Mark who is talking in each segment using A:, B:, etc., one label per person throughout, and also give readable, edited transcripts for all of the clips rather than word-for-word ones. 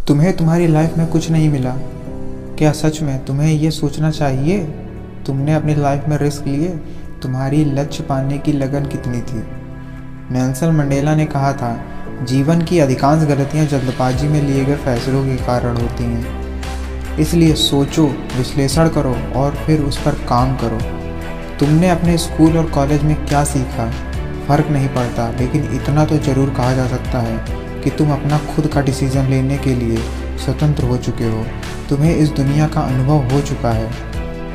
A: तुम्हें तुम्हारी लाइफ में कुछ नहीं मिला, क्या सच में तुम्हें ये सोचना चाहिए? तुमने अपनी लाइफ में रिस्क लिए, तुम्हारी लक्ष्य पाने की लगन कितनी थी? नेल्सन मंडेला ने कहा था, जीवन की अधिकांश गलतियां जल्दबाजी में लिए गए फैसलों के कारण होती हैं। इसलिए सोचो, विश्लेषण करो और फिर उस पर काम करो। तुमने अपने स्कूल और कॉलेज में क्या सीखा, फ़र्क नहीं पड़ता, लेकिन इतना तो ज़रूर कहा जा सकता है कि तुम अपना खुद का डिसीज़न लेने के लिए स्वतंत्र हो चुके हो। तुम्हें इस दुनिया का अनुभव हो चुका है।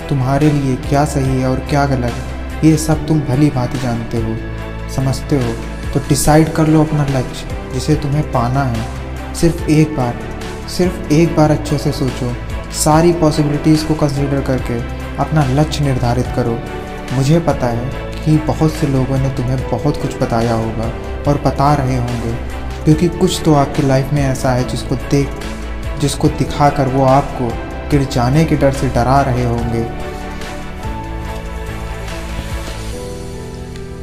A: तुम्हारे लिए क्या सही है और क्या गलत, ये सब तुम भली भांति जानते हो, समझते हो। तो डिसाइड कर लो अपना लक्ष्य जिसे तुम्हें पाना है। सिर्फ एक बार अच्छे से सोचो, सारी पॉसिबिलिटीज़ को कंसीडर करके अपना लक्ष्य निर्धारित करो। मुझे पता है कि बहुत से लोगों ने तुम्हें बहुत कुछ बताया होगा और बता रहे होंगे, क्योंकि कुछ तो आपकी लाइफ में ऐसा है जिसको दिखाकर वो आपको गिर जाने के डर से डरा रहे होंगे।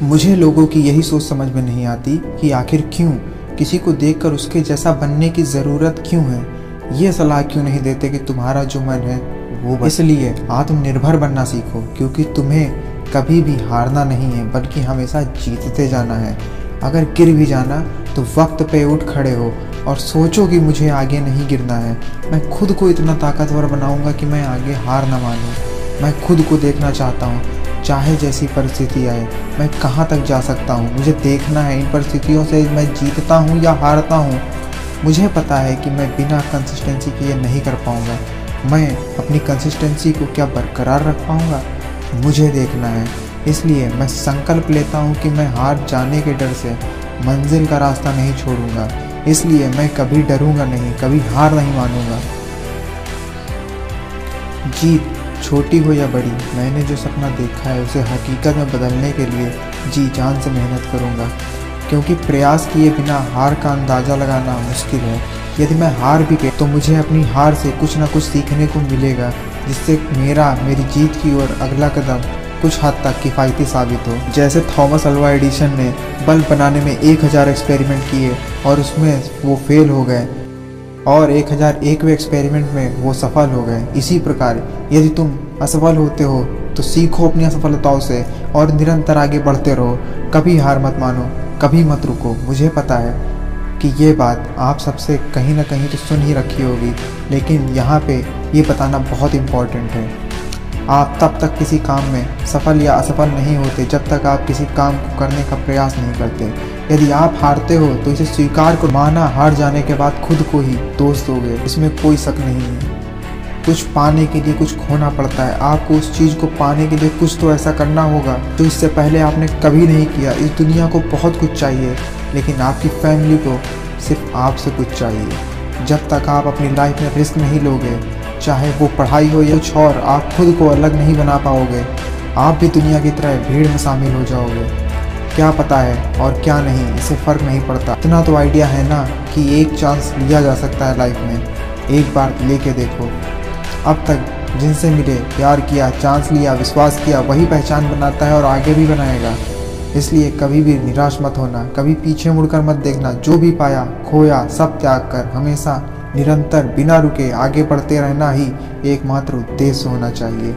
A: मुझे लोगों की यही सोच समझ में नहीं आती कि आखिर क्यों किसी को देखकर उसके जैसा बनने की ज़रूरत क्यों है। ये सलाह क्यों नहीं देते कि तुम्हारा जो मन है वो इसलिए आत्मनिर्भर बनना सीखो, क्योंकि तुम्हें कभी भी हारना नहीं है बल्कि हमेशा जीतते जाना है। अगर गिर भी जाना तो वक्त पे उठ खड़े हो और सोचो कि मुझे आगे नहीं गिरना है। मैं खुद को इतना ताकतवर बनाऊंगा कि मैं आगे हार ना मानूं। मैं खुद को देखना चाहता हूँ, चाहे जैसी परिस्थिति आए मैं कहाँ तक जा सकता हूँ। मुझे देखना है इन परिस्थितियों से मैं जीतता हूँ या हारता हूँ। मुझे पता है कि मैं बिना कंसिस्टेंसी के ये नहीं कर पाऊँगा। मैं अपनी कंसिस्टेंसी को क्या बरकरार रख पाऊँगा, मुझे देखना है। इसलिए मैं संकल्प लेता हूँ कि मैं हार जाने के डर से मंजिल का रास्ता नहीं छोड़ूंगा। इसलिए मैं कभी डरूंगा नहीं, कभी हार नहीं मानूंगा। जीत छोटी हो या बड़ी, मैंने जो सपना देखा है उसे हकीकत में बदलने के लिए जी जान से मेहनत करूंगा, क्योंकि प्रयास किए बिना हार का अंदाज़ा लगाना मुश्किल है। यदि मैं हार भी गया तो मुझे अपनी हार से कुछ ना कुछ सीखने को मिलेगा, जिससे मेरी जीत की ओर अगला कदम कुछ हद तक किफ़ायती साबित हो। जैसे थॉमस अल्वा एडिसन ने बल्ब बनाने में 1000 एक्सपेरिमेंट किए और उसमें वो फेल हो गए और 1001वें एक्सपेरिमेंट में वो सफल हो गए। इसी प्रकार यदि तुम असफल होते हो तो सीखो अपनी असफलताओं से और निरंतर आगे बढ़ते रहो। कभी हार मत मानो, कभी मत रुको। मुझे पता है कि ये बात आप सबसे कहीं ना कहीं तो सुन ही रखी होगी, लेकिन यहाँ पे ये बताना बहुत इम्पोर्टेंट है। आप तब तक किसी काम में सफल या असफल नहीं होते जब तक आप किसी काम को करने का प्रयास नहीं करते। यदि आप हारते हो तो इसे स्वीकार को माना, हार जाने के बाद खुद को ही दोष दोगे, इसमें कोई शक नहीं है। कुछ पाने के लिए कुछ खोना पड़ता है। आपको उस चीज़ को पाने के लिए कुछ तो ऐसा करना होगा जो इससे पहले आपने कभी नहीं किया। इस दुनिया को बहुत कुछ चाहिए, लेकिन आपकी फैमिली को सिर्फ आपसे कुछ चाहिए। जब तक आप अपनी लाइफ में रिस्क नहीं लोगे, चाहे वो पढ़ाई हो या कुछ और, आप खुद को अलग नहीं बना पाओगे। आप भी दुनिया की तरह भीड़ में शामिल हो जाओगे। क्या पता है और क्या नहीं, इससे फ़र्क नहीं पड़ता। इतना तो आइडिया है ना कि एक चांस लिया जा सकता है लाइफ में। एक बार लेके देखो। अब तक जिनसे मिले, प्यार किया, चांस लिया, विश्वास किया, वही पहचान बनाता है और आगे भी बनाएगा। इसलिए कभी भी निराश मत होना, कभी पीछे मुड़कर मत देखना। जो भी पाया खोया सब त्याग कर हमेशा निरंतर बिना रुके आगे बढ़ते रहना ही एकमात्र उद्देश्य होना चाहिए।